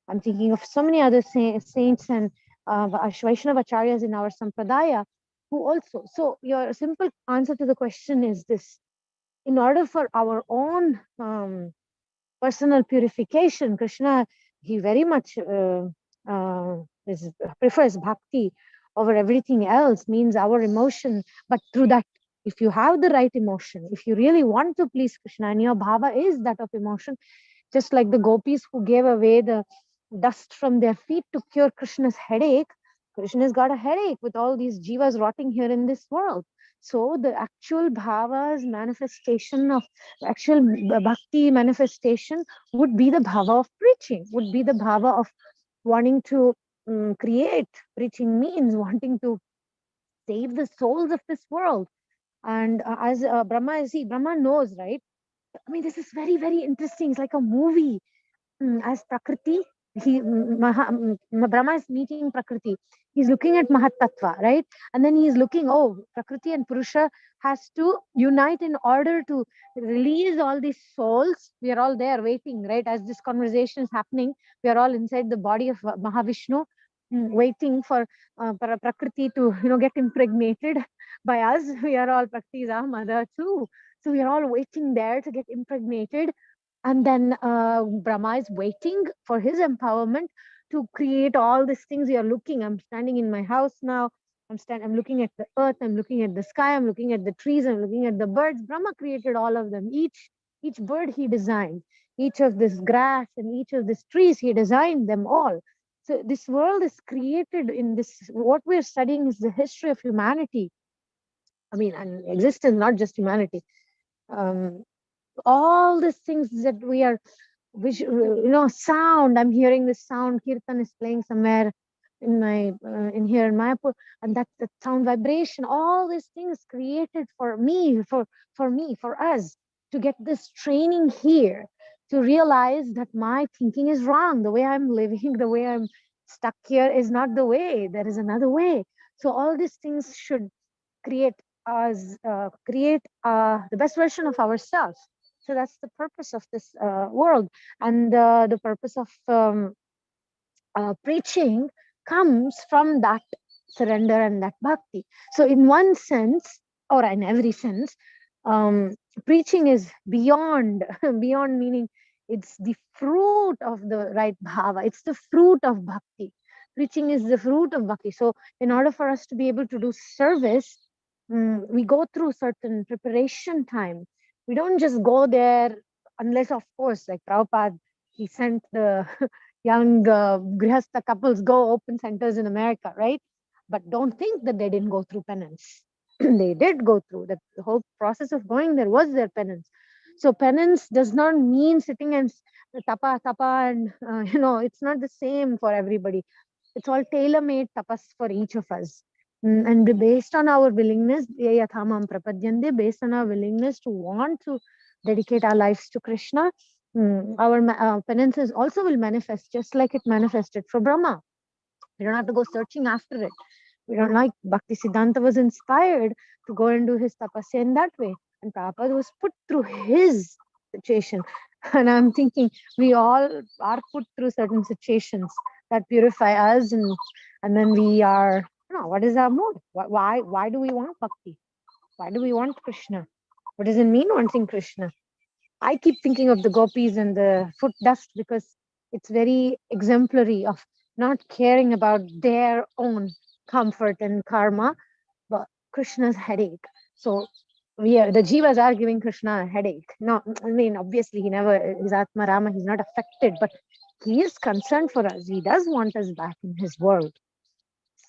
I'm thinking of so many other saints and Vaishnava acharyas in our sampradaya who also. So your simple answer to the question is this: in order for our own personal purification, Krishna, he very much prefers bhakti over everything else, means our emotion. But through that, if you have the right emotion, if you really want to please Krishna and your bhava is that of emotion, just like the gopis who gave away the dust from their feet to cure Krishna's headache, Krishna's got a headache with all these jivas rotting here in this world. So the actual bhava's manifestation of actual bhakti manifestation would be the bhava of preaching, would be the bhava of wanting to create. Preaching means wanting to save the souls of this world. And as Brahma knows, right? I mean, this is very, very interesting. It's like a movie. As Prakriti, Brahma is meeting Prakriti. He's looking at Mahat Tattva, right? And then he's looking, Prakriti and Purusha has to unite in order to release all these souls. We are all there waiting, right? As this conversation is happening, we are all inside the body of Mahavishnu, waiting for Prakriti to, get impregnated by us. We are all Prakriti's our mother too. So we are all waiting there to get impregnated. And then Brahma is waiting for his empowerment to create all these things. You're looking, I'm standing in my house now. I'm looking at the earth, I'm looking at the sky, I'm looking at the trees, I'm looking at the birds. Brahma created all of them. Each bird he designed, each of this grass and each of these trees, he designed them all. So this world is created in this, what we're studying is the history of humanity. I mean, and existence, not just humanity. All these things that we are, sound, I'm hearing this sound, kirtan is playing somewhere in my in here in Mayapur, and that sound vibration, all these things created for me, for us to get this training here, to realize that my thinking is wrong, the way I'm living, the way I'm stuck here is not the way, there is another way. So all these things should create us, create the best version of ourselves. So that's the purpose of this world. And the purpose of preaching comes from that surrender and that bhakti. So in one sense, or in every sense, preaching is beyond, beyond meaning it's the fruit of the right bhava. It's the fruit of bhakti. Preaching is the fruit of bhakti. So in order for us to be able to do service, we go through certain preparation time. We don't just go there unless, of course, like Prabhupada, he sent the young grihastha couples go open centers in America, right? But don't think that they didn't go through penance. They did go through that. The whole process of going there was their penance. So penance does not mean sitting and tapa, and it's not the same for everybody. It's all tailor-made tapas for each of us. And based on our willingness, based on our willingness to want to dedicate our lives to Krishna, our penances also will manifest just like it manifested for Brahma. We don't have to go searching after it. We don't like Bhakti Siddhanta was inspired to go and do his tapasya in that way. And Prabhupada was put through his situation. And I'm thinking we all are put through certain situations that purify us, and then we are, what is our mood? Why do we want bhakti? Why do we want Krishna? What does it mean wanting Krishna? I keep thinking of the gopis and the foot dust because it's very exemplary of not caring about their own comfort and karma, but Krishna's headache. So the jivas are giving Krishna a headache. No, I mean, obviously he never is Atma Rama, he's not affected, but he is concerned for us. He does want us back in his world.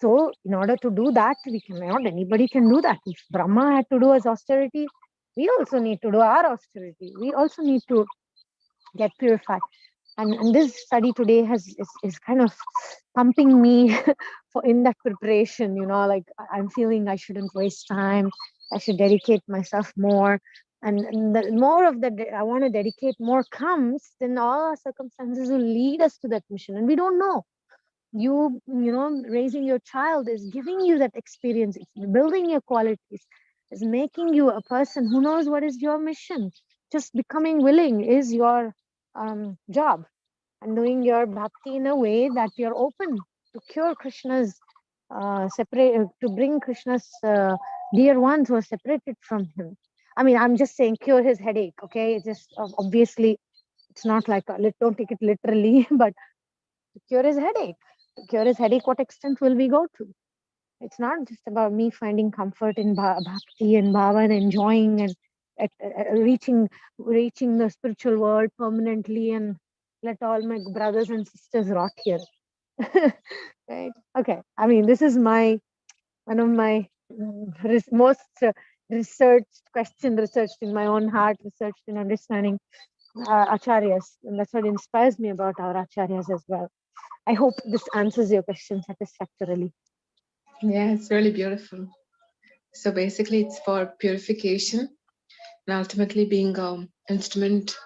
So in order to do that, not anybody can do that. If Brahma had to do his austerity, we also need to do our austerity. We also need to get purified. And this study today is kind of pumping me for in that preparation, like I'm feeling I shouldn't waste time, I should dedicate myself more. And the more of that I want to dedicate more comes, then all our circumstances will lead us to that mission, and we don't know. Raising your child is giving you that experience, it's building your qualities, is making you a person who knows what is your mission. Just becoming willing is your job, and doing your bhakti in a way that you're open to cure Krishna's to bring Krishna's dear ones who are separated from him. I mean, I'm just saying cure his headache, okay? It's just obviously it's not like don't take it literally, but to cure his headache. To cure his headache, what extent will we go to? It's not just about me finding comfort in bhakti and bhava and enjoying and reaching the spiritual world permanently and let all my brothers and sisters rot here. Right? Okay. I mean, this is one of my most researched in my own heart, researched in understanding acharyas, and that's what inspires me about our acharyas as well. I hope this answers your question satisfactorily. Yeah, it's really beautiful. So basically, it's for purification and ultimately being an instrument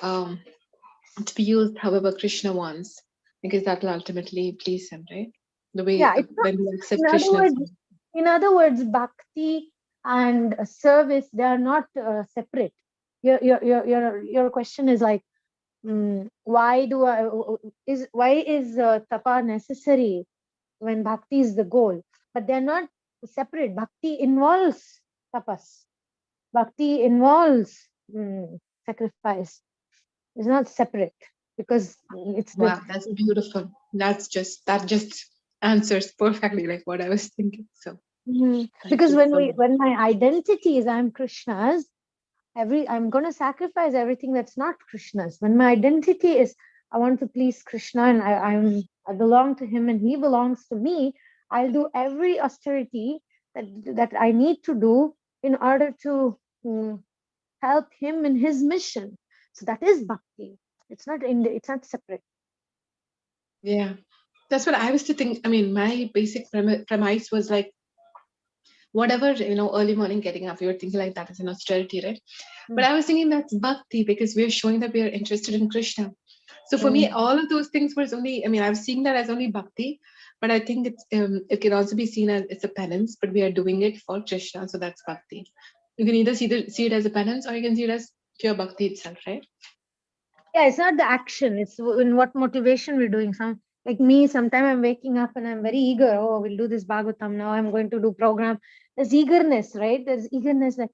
um, to be used however Krishna wants, because that will ultimately please him, right? The way Yeah, it's not, when we accept in other Krishna's. words, bhakti and service, they are not separate. Your question is like, why is tapa necessary when bhakti is the goal? But they're not separate. Bhakti involves tapas. Bhakti involves sacrifice. It's not separate, because it's the Wow, that's beautiful. That just answers perfectly like what I was thinking. So thank because you so much. when my identity is I'm Krishna's, I'm going to sacrifice everything that's not Krishna's. When my identity is I want to please Krishna, and I belong to him and he belongs to me, I'll do every austerity that I need to do in order to help him in his mission. So that is bhakti. It's not separate. Yeah, that's what I was to think. I mean, my basic premise was like whatever, early morning getting up, we were thinking like that is an austerity, right? But I was thinking that's bhakti because we are showing that we are interested in Krishna. So for me, all of those things was only, I mean, I was seeing that as only bhakti, but I think it can also be seen as it's a penance, but we are doing it for Krishna, so that's bhakti. You can either see it as a penance or you can see it as pure bhakti itself, right? Yeah, it's not the action, it's in what motivation we're doing. Some like me, sometimes I'm waking up and I'm very eager. Oh, we'll do this bhagavatam now, I'm going to do program. There's eagerness, right? There's eagerness, like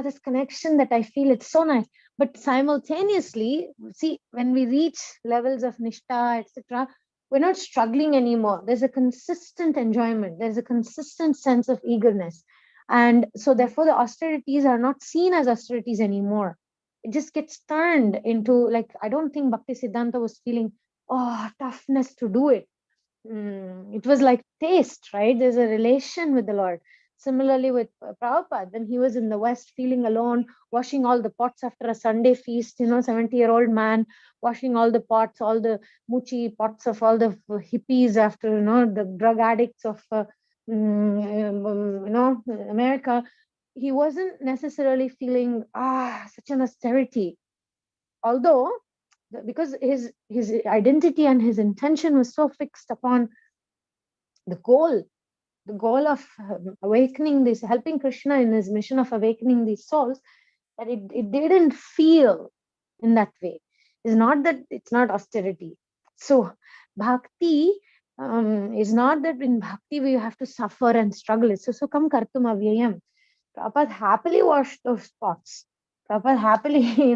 this connection that I feel, it's so nice. But simultaneously, see, when we reach levels of nishta, etc., we're not struggling anymore. There's a consistent enjoyment, there's a consistent sense of eagerness. And so therefore the austerities are not seen as austerities anymore. It just gets turned into, like, I don't think Bhakti Siddhanta was feeling toughness to do it. It was like taste, right? There's a relation with the Lord. Similarly with Prabhupada, when he was in the West feeling alone, washing all the pots after a Sunday feast, 70-year-old man washing all the pots, all the muchi pots of all the hippies after, the drug addicts of America. He wasn't necessarily feeling such an austerity, although because his identity and his intention was so fixed upon the goal of awakening this, helping Krishna in his mission of awakening these souls, that it didn't feel in that way. It's not that it's not austerity. So bhakti is not that in bhakti we have to suffer and struggle. It's so come kartum avyayam. Prabhupada happily washed those pots. Prabhupada happily,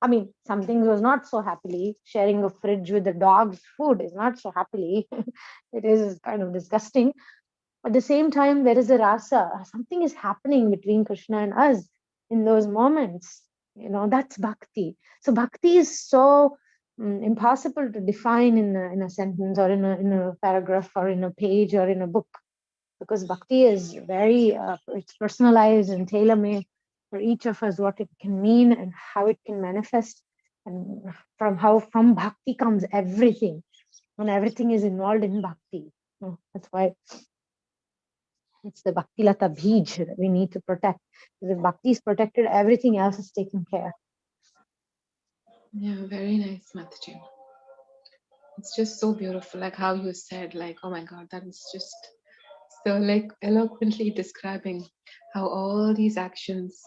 I mean, some things was not so happily. Sharing a fridge with the dog's food is not so happily. It is kind of disgusting. At the same time, there is a rasa. Something is happening between Krishna and us in those moments. That's bhakti. So bhakti is so impossible to define in a sentence or in a paragraph or in a page or in a book, because bhakti is very it's personalized and tailor-made for each of us, what it can mean and how it can manifest. and from bhakti comes everything, and everything is involved in bhakti. That's why it's the bhakti lata bij that we need to protect. If bhakti is protected, everything else is taken care. Yeah, very nice, Mataji. It's just so beautiful, like how you said, like, oh my God, that was just so like eloquently describing how all these actions,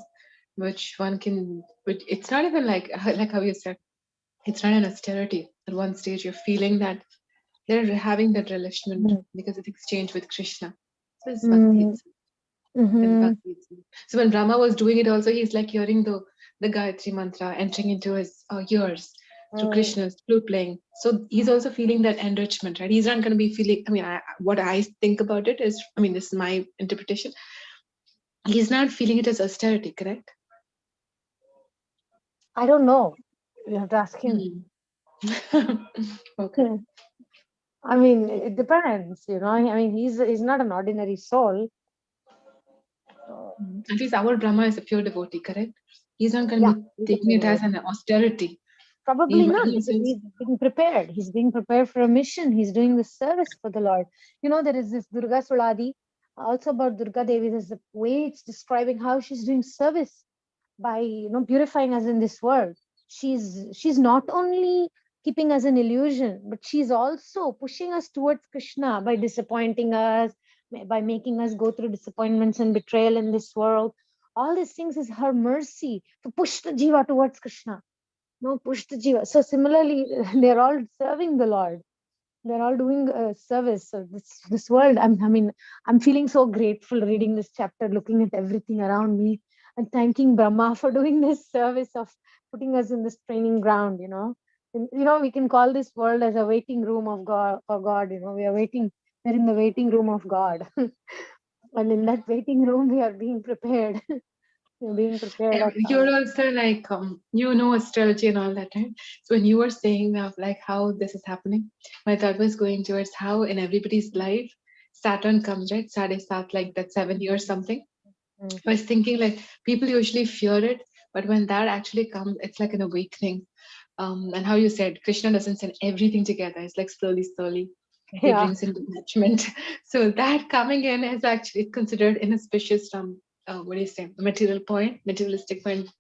which one can, which it's not even like how you said, it's not an austerity. At one stage, you're feeling that they're having that relishment Mm. because of exchange with Krishna. So it's bhakti Mm. itself. And Mm-hmm. bhakti itself. So when Brahma was doing it, also he's like hearing the Gayatri mantra entering into his ears through Mm. Krishna's flute playing. So he's also feeling that enrichment, right? He's not going to be feeling. I mean, what I think about it is, I mean, this is my interpretation. He's not feeling it as austerity, correct? I don't know. You have to ask him. Okay. I mean, it depends, you know. I mean, he's not an ordinary soul. So, At least our Brahma is a pure devotee, correct? He's not going yeah, to be he's a taking pure it as devotee. an austerity. Probably not, He's because just he's being prepared. He's being prepared for a mission. He's doing the service for the Lord. You know, there is this Durga Suladi, also about Durga Devi. There's a way it's describing how she's doing service by, you know, purifying us in this world. She's not only keeping us an illusion, but she's also pushing us towards Krishna by disappointing us, by making us go through disappointments and betrayal in this world. All these things is her mercy to push the jiva towards Krishna. No, push the jiva. So similarly, they're all serving the Lord. They're all doing service. So this world, I mean, I'm feeling so grateful reading this chapter, looking at everything around me, and thanking Brahma for doing this service of putting us in this training ground. You know, and, you know, we can call this world as a waiting room of God. For God, you know, we are waiting. We're in the waiting room of God, and in that waiting room, we are being prepared. We're being prepared of. you're also like you know astrology and all that, right? So when you were saying of like how this is happening, my thought was going towards how in everybody's life Saturn comes, right? Saturday start like that 7 years something. Mm. I was thinking like people usually fear it, but when that actually comes, it's like an awakening. And how you said Krishna doesn't send everything together. It's like slowly he Yeah. brings in detachment. So that coming in is actually considered inauspicious from what do you say, materialistic point,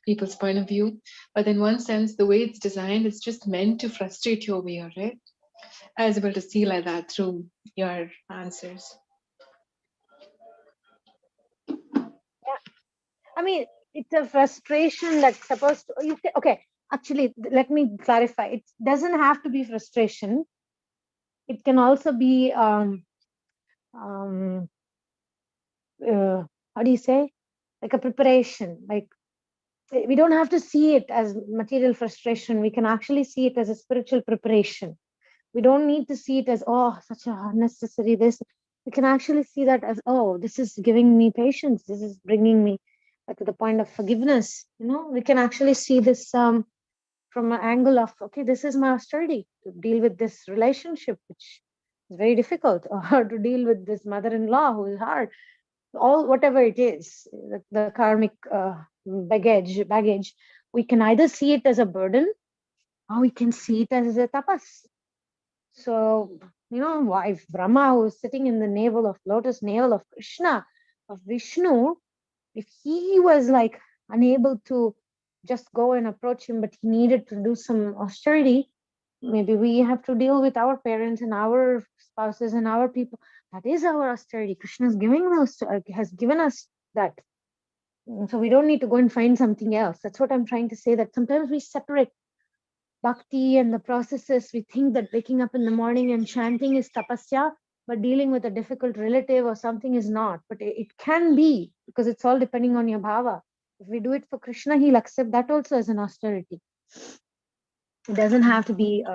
people's point of view. But in one sense, the way it's designed, it's just meant to frustrate you over here, right? I was able to see like that through your answers. I mean, it's a frustration that's supposed to, you can, okay, actually, let me clarify. It doesn't have to be frustration. It can also be, um, how do you say? Like a preparation. Like, we don't have to see it as material frustration. We can actually see it as a spiritual preparation. We don't need to see it as, oh, such a unnecessary this. We can actually see that as, oh, this is giving me patience. This is bringing me to the point of forgiveness. You know, we can actually see this from an angle of, okay, this is my austerity to deal with this relationship, which is very difficult, or to deal with this mother-in-law who is hard. All whatever it is, the karmic baggage, we can either see it as a burden or we can see it as a tapas. So, you know, if Brahma, who is sitting in the navel of lotus navel of Krishna, of Vishnu, if he was like unable to just go and approach him, but he needed to do some austerity, maybe we have to deal with our parents and our spouses and our people. That is our austerity. Krishna is giving us, has given us that. So we don't need to go and find something else. That's what I'm trying to say, that sometimes we separate bhakti and the processes. We think that waking up in the morning and chanting is tapasya, but dealing with a difficult relative or something is not. But it can be, because it's all depending on your bhava. If we do it for Krishna, he'll accept that also as an austerity. It doesn't have to be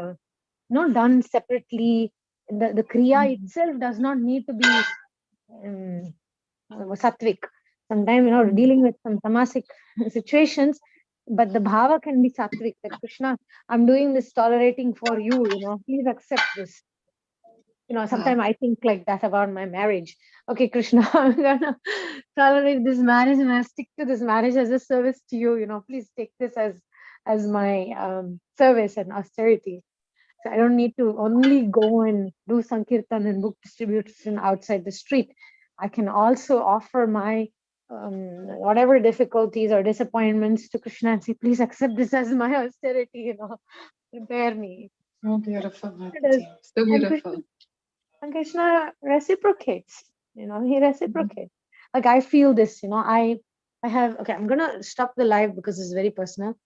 done separately. The kriya itself does not need to be um, sattvic. Sometimes, you know, dealing with some tamasic situations, but the bhava can be sattvic, that Krishna, I'm doing this tolerating for you, you know, please accept this. You know, Wow. sometimes I think like that about my marriage. Okay, Krishna, I'm gonna tolerate this marriage and I'll stick to this marriage as a service to you, you know, please take this as as my service and austerity. So I don't need to only go and do Sankirtan and book distribution outside the street. I can also offer my whatever difficulties or disappointments to Krishna and say, please accept this as my austerity, prepare me. Oh, beautiful, It is. Mataji. So And beautiful. Krishna reciprocates, he reciprocates. Like I feel this, I have, okay, I'm gonna stop the live because it's very personal.